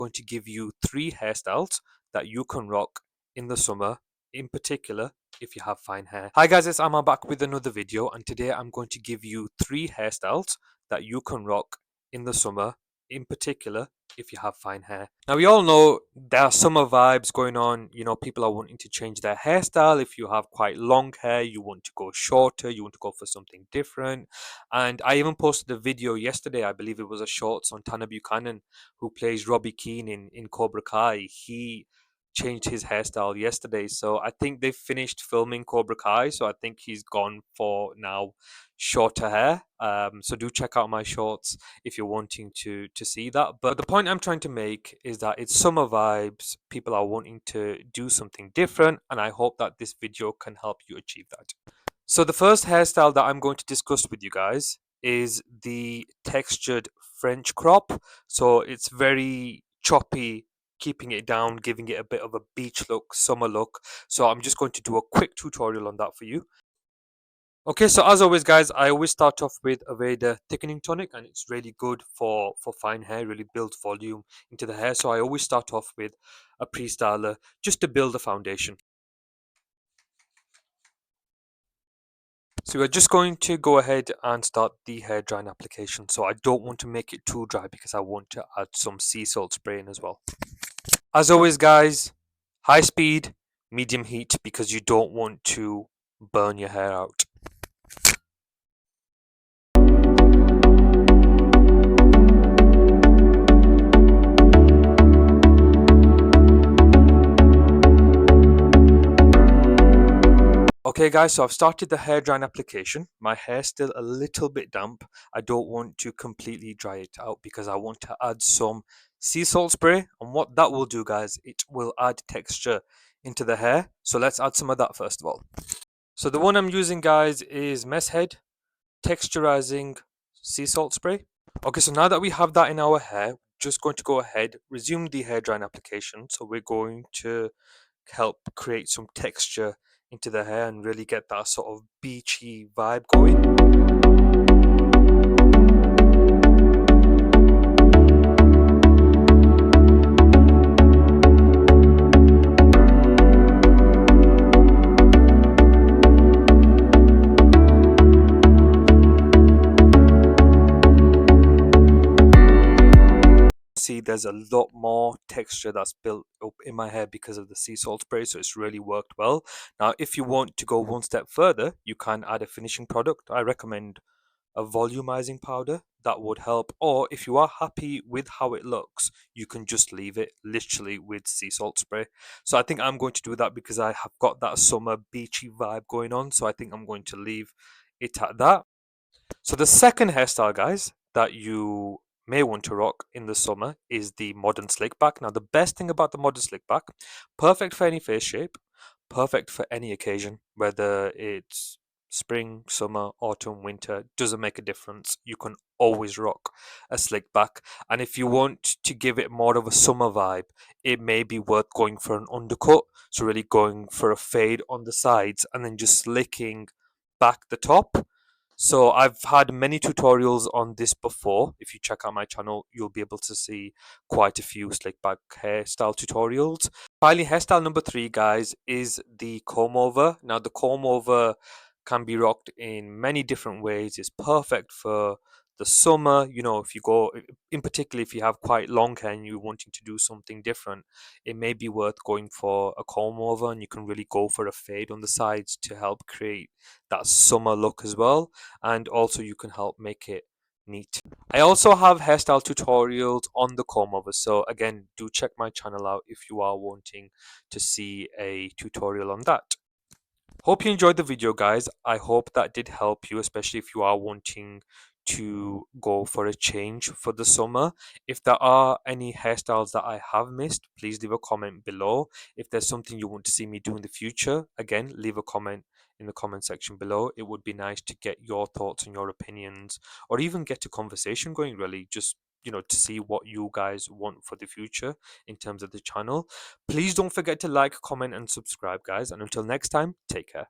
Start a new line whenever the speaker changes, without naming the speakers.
going to give you 3 hairstyles that you can rock in the summer, in particular if you have fine hair. Hi guys, it's Amar back with another video, and today I'm going to give you 3 hairstyles that you can rock in the summer, in particular if you have fine hair. Now we all know there are summer vibes going on. People are wanting to change their hairstyle. If you have quite long hair, you want to go shorter, you want to go for something different. And I even posted a video yesterday, I believe it was a shorts on Tanner Buchanan, who plays Robbie Keane in Cobra Kai. He changed his hairstyle yesterday. So I think they've finished filming Cobra Kai. So I think he's gone for now shorter hair. So do check out my shorts if you're wanting to see that. But the point I'm trying to make is that it's summer vibes. People are wanting to do something different, and I hope that this video can help you achieve that. So the first hairstyle that I'm going to discuss with you guys is the textured French crop. So it's very choppy, keeping it down, giving it a bit of a beach look, summer look. So I'm just going to do a quick tutorial on that for you. Okay, so as always guys, I always start off with a Aveda thickening tonic, and it's really good for fine hair, really builds volume into the hair. So I always start off with a pre-styler just to build a foundation. So we're just going to go ahead and start the hair drying application. So I don't want to make it too dry because I want to add some sea salt spray in as well. As always guys, high speed, medium heat, because you don't want to burn your hair out. Okay guys, so I've started the hair drying application. My hair's still a little bit damp. I don't want to completely dry it out because I want to add some sea salt spray. And what that will do guys, it will add texture into the hair. So let's add some of that first of all. So the one I'm using guys is Mess Head Texturizing Sea Salt Spray. Okay, so now that we have that in our hair, just going to go ahead, resume the hair drying application. So we're going to help create some texture into the hair and really get that sort of beachy vibe going. See, there's a lot more texture that's built up in my hair because of the sea salt spray, so it's really worked well. Now if you want to go one step further, you can add a finishing product. I recommend a volumizing powder. That would help. Or if you are happy with how it looks, you can just leave it literally with sea salt spray. So I think I'm going to do that because I have got that summer beachy vibe going on, so I think I'm going to leave it at that. So the second hairstyle guys that you may want to rock in the summer is the modern slickback. Now the best thing about the modern slickback, perfect for any face shape, perfect for any occasion, whether it's spring, summer, autumn, winter, doesn't make a difference. You can always rock a slickback. And if you want to give it more of a summer vibe, it may be worth going for an undercut. So really going for a fade on the sides and then just slicking back the top. So I've had many tutorials on this before. If you check out my channel, you'll be able to see quite a few slick back hairstyle tutorials. Finally, hairstyle number 3, guys, is the comb over. Now, the comb over can be rocked in many different ways. It's perfect for the summer. If you go, in particular, if you have quite long hair and you're wanting to do something different, it may be worth going for a comb over, and you can really go for a fade on the sides to help create that summer look as well. And also, you can help make it neat. I also have hairstyle tutorials on the comb over, so again, do check my channel out if you are wanting to see a tutorial on that. Hope you enjoyed the video guys. I hope that did help you, especially if you are wanting to go for a change for the summer. If there are any hairstyles that I have missed, please leave a comment below. If there's something you want to see me do in the future, again, leave a comment in the comment section below. It would be nice to get your thoughts and your opinions, or even get a conversation going, really, just to see what you guys want for the future in terms of the channel. Please don't forget to like, comment, and subscribe, guys. And until next time, take care.